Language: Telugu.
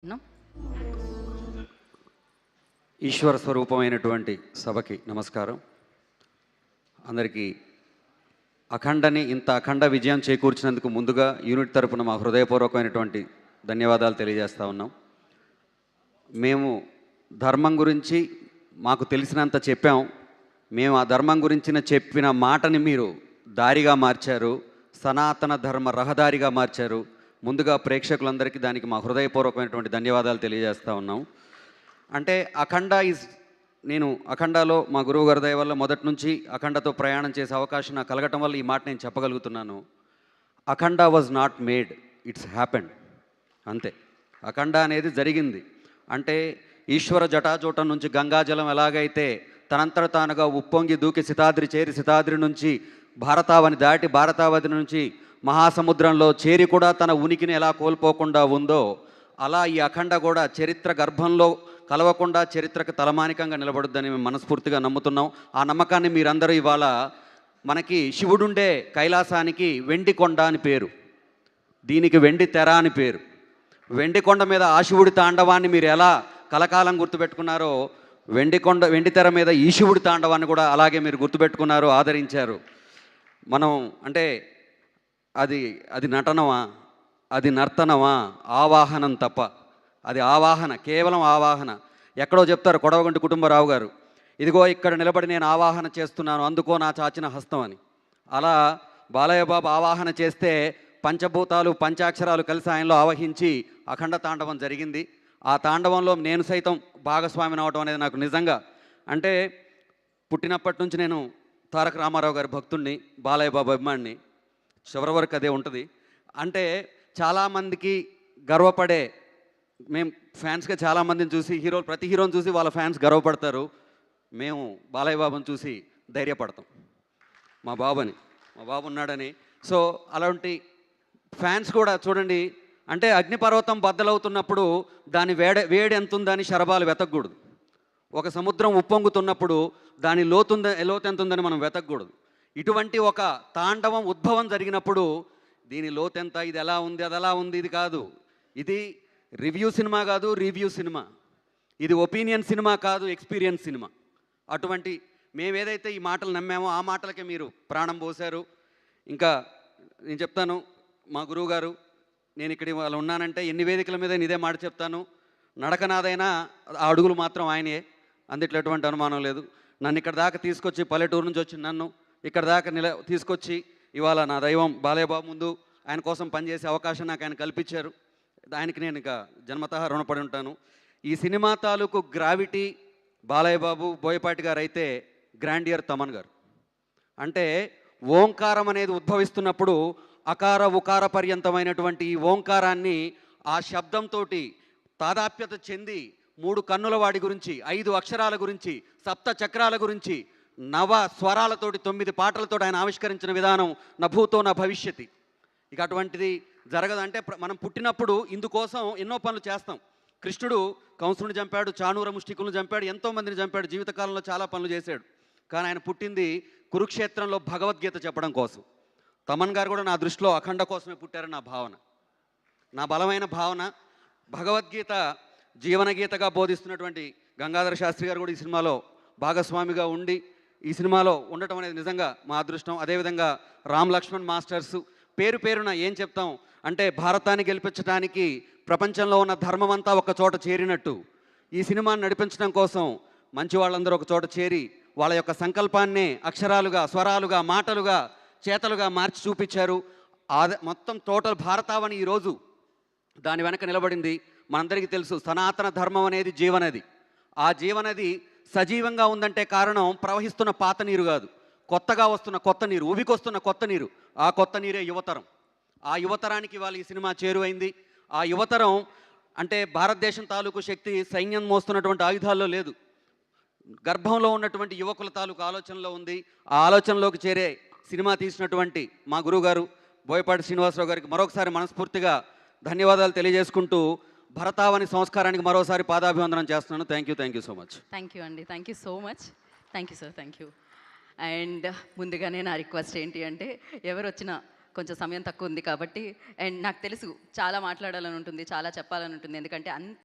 ను ఈశ్వర స్వరూపమైనటువంటి సభకి నమస్కారం. అందరికీ ఇంత అఖండ విజయం చేకూర్చినందుకు ముందుగా యూనిట్ తరపున మా హృదయపూర్వకమైనటువంటి ధన్యవాదాలు తెలియజేస్తూ ఉన్నాం. మేము ధర్మం గురించి మాకు తెలిసినంత చెప్పాం. మేము ఆ ధర్మం గురించిన చెప్పిన మాటని మీరు దారిగా మార్చారు, సనాతన ధర్మ రహదారిగా మార్చారు. ముందుగా ప్రేక్షకులందరికీ దానికి మా హృదయపూర్వకమైనటువంటి ధన్యవాదాలు తెలియజేస్తూ ఉన్నాం. అంటే నేను అఖండాలో మా గురువు గారి దయ వల్ల మొదటి నుంచి అఖండతో ప్రయాణం చేసే అవకాశం నాకు కలగటం వల్ల ఈ మాట నేను చెప్పగలుగుతున్నాను. Akhanda was not made, it's happened. అంతే, అఖండ అనేది జరిగింది. అంటే ఈశ్వర జటాజూటం నుంచి గంగాజలం ఎలాగైతే తనంతట తానుగా ఉప్పొంగి దూకి సితాద్రి చేరి సితాద్రి నుంచి భారతావని దాటి భారతావతి నుంచి మహాసముద్రంలో చేరి కూడా తన ఉనికిని ఎలా కోల్పోకుండా ఉందో, అలా ఈ అఖండ కూడా చరిత్ర గర్భంలో కలవకుండా చరిత్రకు తలమానికంగా నిలబడుద్దని మేము మనస్ఫూర్తిగా నమ్ముతున్నాం. ఆ నమ్మకాన్ని మీరందరూ ఇవాళ మనకి శివుడుండే కైలాసానికి వెండి కొండ అని పేరు, దీనికి వెండి తెర అని పేరు. వెండి కొండ మీద ఆ శివుడి తాండవాన్ని మీరు ఎలా కలకాలం గుర్తుపెట్టుకున్నారో, వెండి తెర మీద ఈ శివుడి తాండవాన్ని కూడా అలాగే మీరు గుర్తుపెట్టుకున్నారు, ఆదరించారు. మనం అంటే అది నటనమా, అది నర్తనమా? ఆవాహనం తప్ప. అది ఆవాహన, కేవలం ఆవాహన. ఎక్కడో చెప్తారు కొడవగంటి కుటుంబరావు గారు, ఇదిగో ఇక్కడ నిలబడి నేను ఆవాహన చేస్తున్నాను, అందుకో నా చాచిన హస్తం అని. అలా బాలయ్య బాబు ఆవాహన చేస్తే పంచభూతాలు పంచాక్షరాలు కలిసి ఆయనలో ఆవహించి అఖండ తాండవం జరిగింది. ఆ తాండవంలో నేను సైతం భాగస్వామిని అవడం అనేది నాకు నిజంగా, అంటే పుట్టినప్పటి నుంచి నేను తారక రామారావు గారి భక్తుడిని, బాలయ్య బాబు అభిమానిని, చివరి వరకు అదే ఉంటుంది. అంటే చాలామందికి గర్వపడే, మేము ఫ్యాన్స్గా చాలామందిని చూసి ప్రతి హీరోని చూసి వాళ్ళ ఫ్యాన్స్ గర్వపడతారు. మేము బాలయ్య బాబుని చూసి ధైర్యపడతాం, మా బాబు ఉన్నాడని. సో అలాంటి ఫ్యాన్స్ కూడా చూడండి, అంటే అగ్నిపర్వతం బద్దలవుతున్నప్పుడు దాని వేడి ఎంత ఉందని శరభాలు వెతకూడదు. ఒక సముద్రం ఉప్పొంగుతున్నప్పుడు దాని లోతు ఎంత ఉందని మనం వెతకూడదు. ఇటువంటి ఒక తాండవం ఉద్భవం జరిగినప్పుడు దీని లోతెంత, ఇది ఎలా ఉంది, అది ఎలా ఉంది, ఇది కాదు. ఇది రివ్యూ సినిమా కాదు, రివ్యూ సినిమా. ఇది ఒపీనియన్ సినిమా కాదు, ఎక్స్పీరియన్స్ సినిమా. అటువంటి మేము ఏదైతే ఈ మాటలు నమ్మామో ఆ మాటలకే మీరు ప్రాణం పోశారు. ఇంకా నేను చెప్తాను, మా గురువు గారు, నేను ఇక్కడ వాళ్ళు ఉన్నానంటే ఎన్ని వేదికల మీద ఇదే మాట చెప్తాను, నడకనాదైనా ఆ అడుగులు మాత్రం ఆయనే, అందుట్లో ఎటువంటి అనుమానం లేదు. నన్ను ఇక్కడ దాకా తీసుకొచ్చి, పల్లెటూరు నుంచి వచ్చి నన్ను ఇక్కడ దాకా తీసుకొచ్చి ఇవాళ నా దైవం బాలయ్య బాబు ముందు ఆయన కోసం పనిచేసే అవకాశం నాకు ఆయన కల్పించారు. ఆయనకి నేను ఇక జన్మతః రుణపడి ఉంటాను. ఈ సినిమా తాలూకు గ్రావిటీ బాలయ్య బాబు, బోయపాటి గారు అయితే గ్రాండియర్ తమన్ గారు. అంటే ఓంకారం అనేది ఉద్భవిస్తున్నప్పుడు అకార ఉకార పర్యంతమైనటువంటి ఈ ఓంకారాన్ని ఆ శబ్దంతో తాదాప్యత చెంది 3 కన్నుల వాడి గురించి, 5 అక్షరాల గురించి, 7 చక్రాల గురించి, 9 స్వరాలతోటి 9 పాటలతో ఆయన ఆవిష్కరించిన విధానం నభూతో నా భవిష్యతి. ఇక అటువంటిది జరగదంటే మనం పుట్టినప్పుడు ఇందుకోసం ఎన్నో పనులు చేస్తాం. కృష్ణుడు కంసుని చంపాడు, చాణూర ముష్టికులను చంపాడు, ఎంతోమందిని చంపాడు, జీవితకాలంలో చాలా పనులు చేశాడు. కానీ ఆయన పుట్టింది కురుక్షేత్రంలో భగవద్గీత చెప్పడం కోసం. తమన్ గారు కూడా నా దృష్టిలో అఖండ కోసమే పుట్టారని నా భావన, నా బలమైన భావన. భగవద్గీత జీవనగీతగా బోధిస్తున్నటువంటి గంగాధర శాస్త్రి గారు కూడా ఈ సినిమాలో భాగస్వామిగా ఉండి ఈ సినిమాలో ఉండటం అనేది నిజంగా మా అదృష్టం. అదేవిధంగా రామ్ లక్ష్మణ్ మాస్టర్స్, పేరున ఏం చెప్తాం అంటే, భారతాన్ని గెలిపించడానికి ప్రపంచంలో ఉన్న ధర్మం అంతా ఒక చోట చేరినట్టు ఈ సినిమాని నడిపించడం కోసం మంచి వాళ్ళందరూ ఒక చోట చేరి వాళ్ళ యొక్క సంకల్పాన్నే అక్షరాలుగా, స్వరాలుగా, మాటలుగా, చేతలుగా మార్చి చూపించారు. మొత్తం టోటల్ భారతావని ఈరోజు దాని వెనక నిలబడింది. మనందరికీ తెలుసు, సనాతన ధర్మం అనేది జీవనది. ఆ జీవనది సజీవంగా ఉందంటే కారణం ప్రవహిస్తున్న పాత నీరు కాదు, కొత్తగా వస్తున్న కొత్త నీరు, ఉవికొస్తున్న కొత్త నీరు. ఆ కొత్త నీరే యువతరం. ఆ యువతరానికి వాళ్ళు ఈ సినిమా చేరువైంది. ఆ యువతరం అంటే భారతదేశం తాలూకు శక్తి సైన్యం మోస్తున్నటువంటి ఆయుధాల్లో లేదు, గర్భంలో ఉన్నటువంటి యువకుల తాలూకు ఆలోచనలో ఉంది. ఆ ఆలోచనలోకి చేరే సినిమా తీసినటువంటి మా గురువుగారు బోయపాటి శ్రీనివాసరావు గారికి మరొకసారి మనస్ఫూర్తిగా ధన్యవాదాలు తెలియజేసుకుంటూ భరతావని సంస్కారానికి మరోసారి పాదాభివందనం చేస్తున్నాను. Thank you so much. Thank you అండి, thank you so much. Thank you sir, thank you. And ముందుగానే నా రిక్వెస్ట్ ఏంటి అంటే, ఎవరు వచ్చినా కొంచెం సమయం తక్కువ ఉంది కాబట్టి. అండ్ నాకు తెలుసు చాలా మాట్లాడాలని ఉంటుంది, చాలా చెప్పాలని ఉంటుంది. ఎందుకంటే